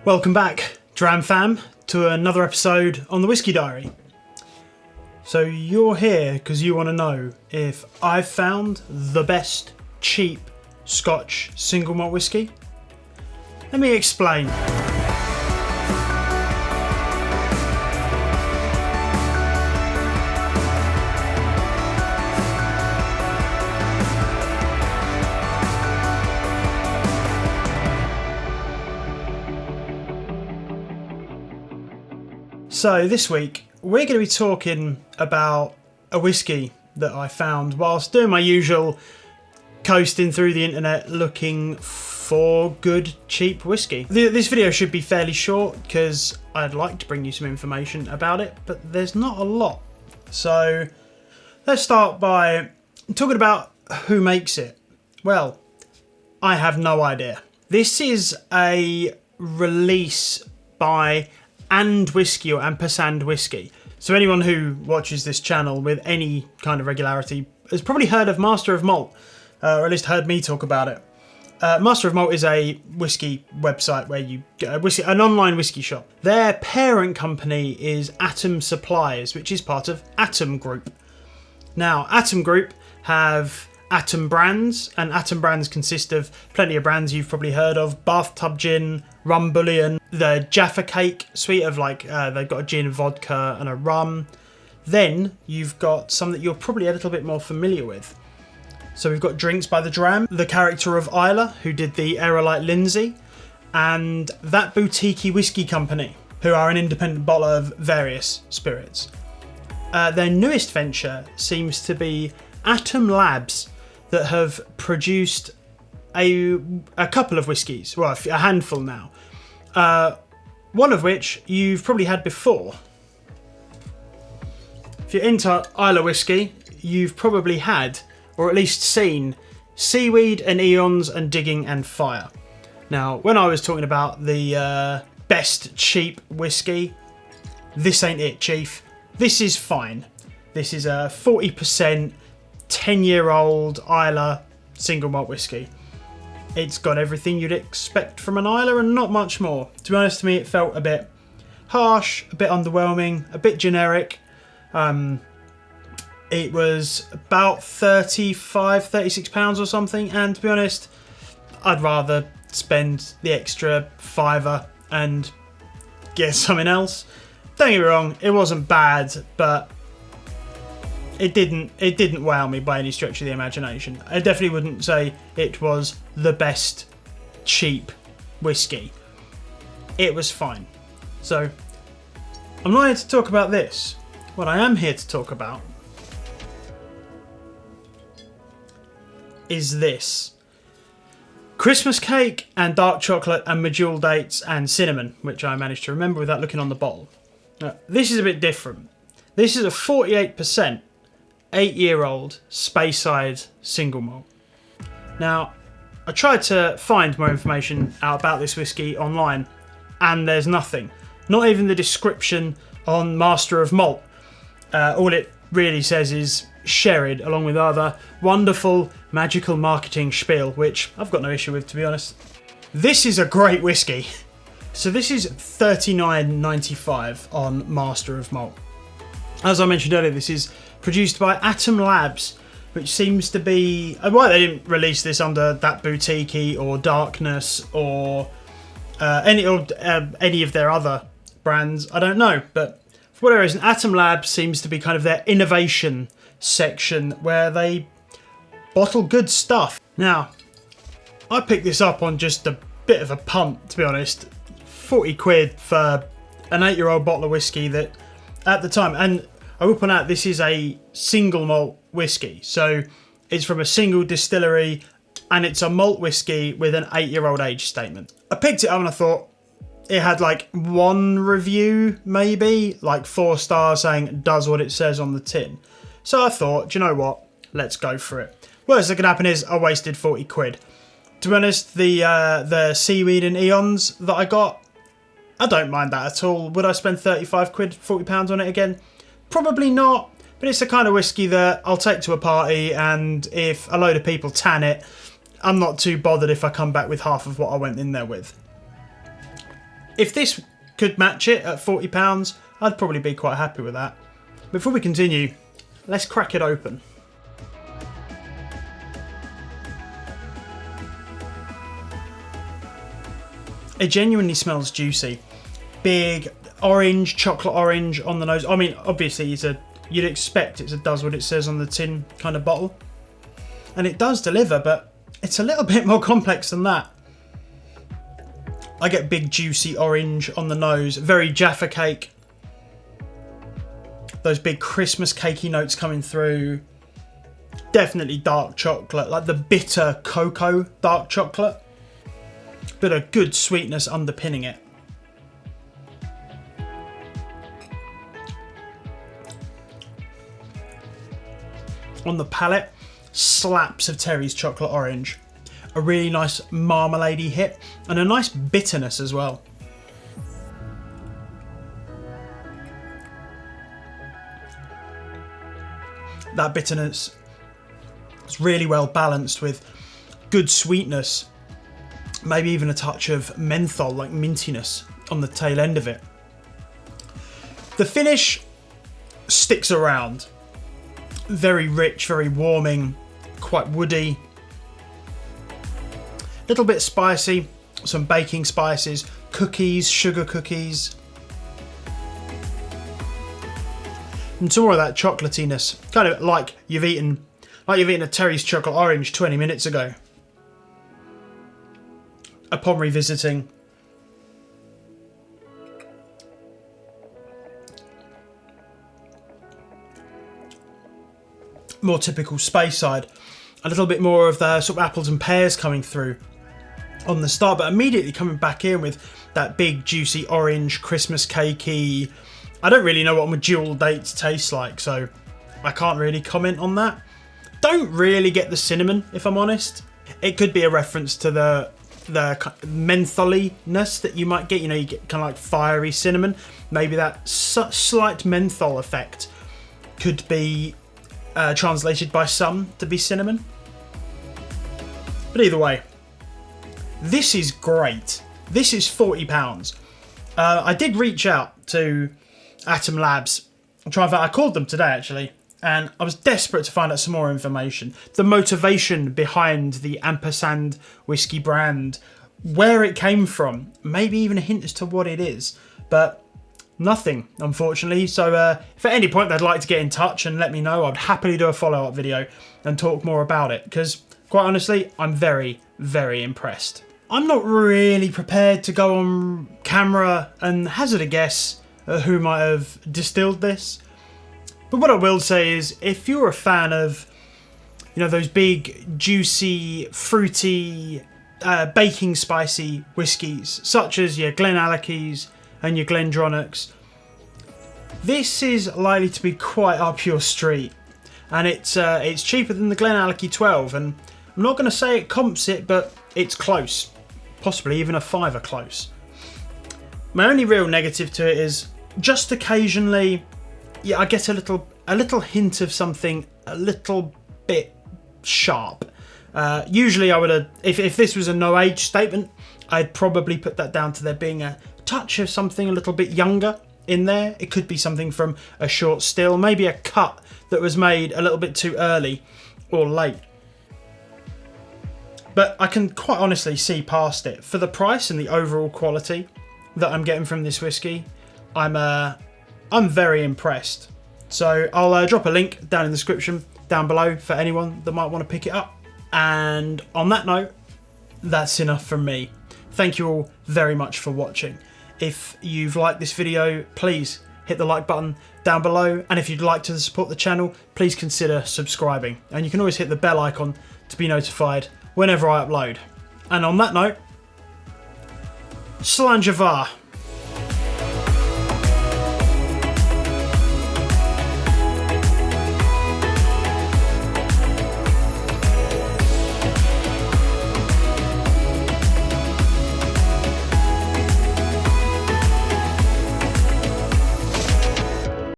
Welcome back, Dram Fam, to another episode on the Whisky Diary. So you're here because you want to know if I've found the best cheap Scotch single malt whisky? Let me explain. So this week we're going to be talking about a whisky that I found whilst doing my usual coasting through the internet looking for good cheap whisky. This video should be fairly short because I'd like to bring you some information about it, but there's not a lot. So let's start by talking about who makes it. Well, I have no idea. This is a release by And Whiskey or Ampersand Whiskey. So anyone who watches this channel with any kind of regularity has probably heard of Master of Malt, or at least heard me talk about it. Master of Malt is a whiskey website where you get an online whiskey shop. Their parent company is Atom Supplies, which is part of Atom Group. Now, Atom Group have Atom brands, and Atom brands consist of plenty of brands you've probably heard of: bathtub gin, rum bouillon, the Jaffa cake suite of they've got a gin, vodka and a rum. Then you've got some that you're probably a little bit more familiar with. So we've got drinks by the Dram, the character of Isla, who did the Aerolite Lindsay, and that boutique whiskey company, who are an independent bottler of various spirits. Their newest venture seems to be Atom Labs, that have produced a couple of whiskies, well, a handful now. One of which you've probably had before. If you're into Isla whiskey, you've probably had, or at least seen, Seaweed and Eons and Digging and Fire. Now, when I was talking about the best cheap whiskey, this ain't it, Chief. This is fine. This is a 40% 10-year-old Isla single malt whiskey. It's got everything you'd expect from an Isla and not much more. To be honest, to me it felt a bit harsh, a bit underwhelming, a bit generic. It was about £36 or something, and to be honest, I'd rather spend the extra £5 and get something else. Don't get me wrong, it wasn't bad, but it didn't wow me by any stretch of the imagination. I definitely wouldn't say it was the best cheap whiskey. It was fine. So, I'm not here to talk about this. What I am here to talk about is this: Christmas cake and dark chocolate and medjool dates and cinnamon, which I managed to remember without looking on the bottle. Now, this is a bit different. This is a 48% 8-year-old Speyside single malt. Now, I tried to find more information out about this whiskey online, and there's nothing. Not even the description on Master of Malt. All it really says is sherried, along with other wonderful magical marketing spiel, which I've got no issue with, to be honest. This is a great whiskey. So this is $39.95 on Master of Malt. As I mentioned earlier, this is produced by Atom Labs, which seems to be why they didn't release this under that boutique or Darkness or any of their other brands. I don't know, but for whatever reason, Atom Labs seems to be kind of their innovation section where they bottle good stuff. Now, I picked this up on just a bit of a punt, to be honest. 40 quid for an 8-year-old bottle of whiskey that at the time, and I will point out this is a single malt whiskey, so it's from a single distillery and it's a malt whiskey with an 8-year-old age statement. I picked it up and I thought it had like one review, maybe like 4 stars, saying it does what it says on the tin. So I thought, do you know what, let's go for it. Worst that could happen is I wasted 40 quid. To be honest, the Seaweed and Eons that I got, I don't mind that at all. Would I spend 35 quid, £40 on it again? Probably not, but it's the kind of whiskey that I'll take to a party, and if a load of people tan it, I'm not too bothered if I come back with half of what I went in there with. If this could match it at £40, I'd probably be quite happy with that. Before we continue, let's crack it open. It genuinely smells juicy. Big orange, chocolate orange on the nose. I mean, obviously you'd expect it does what it says on the tin kind of bottle. And it does deliver, but it's a little bit more complex than that. I get big juicy orange on the nose, very Jaffa cake. Those big Christmas cakey notes coming through. Definitely dark chocolate, like the bitter cocoa dark chocolate. But a good sweetness underpinning it. On the palate, slaps of Terry's chocolate orange. A really nice marmalade-y hit and a nice bitterness as well. That bitterness is really well balanced with good sweetness. Maybe even a touch of menthol, like mintiness, on the tail end of it. The finish sticks around. Very rich, very warming, quite woody. Little bit spicy, some baking spices, cookies, sugar cookies. And some more of that chocolatiness, kind of like you've eaten a Terry's chocolate orange 20 minutes ago. Upon revisiting. More typical Speyside. A little bit more of the sort of apples and pears coming through on the start, but immediately coming back in with that big juicy orange Christmas cakey. I don't really know what medjool dates taste like, so I can't really comment on that. Don't really get the cinnamon, if I'm honest. It could be a reference to the mentholiness that you might get. You know, you get kind of like fiery cinnamon. Maybe that slight menthol effect could be translated by some to be cinnamon. But either way, this is great. This is £40. I did reach out to Atom Labs. I called them today actually, and I was desperate to find out some more information. The motivation behind the Ampersand whiskey brand, where it came from, maybe even a hint as to what it is, but nothing, unfortunately. So if at any point they'd like to get in touch and let me know, I'd happily do a follow-up video and talk more about it, because quite honestly, I'm very, very impressed. I'm not really prepared to go on camera and hazard a guess at who might have distilled this. But what I will say is, if you're a fan of, you know, those big, juicy, fruity, baking spicy whiskies, such as your Glenalleckies and your Glendronachs, this is likely to be quite up your street. And it's cheaper than the Glenallachie 12, and I'm not going to say it comps it, but it's close. Possibly even a fiver close. My only real negative to it is just occasionally, yeah, I get a little hint of something a little bit sharp. Usually I would have, if this was a no age statement, I'd probably put that down to there being a touch of something a little bit younger in there. It could be something from a short still, maybe a cut that was made a little bit too early or late. But I can quite honestly see past it. For the price and the overall quality that I'm getting from this whiskey, I'm very impressed. So I'll drop a link down in the description down below for anyone that might want to pick it up. And on that note, that's enough from me. Thank you all very much for watching. If you've liked this video, please hit the like button down below. And if you'd like to support the channel, please consider subscribing. And you can always hit the bell icon to be notified whenever I upload. And on that note, Slàinte mhath.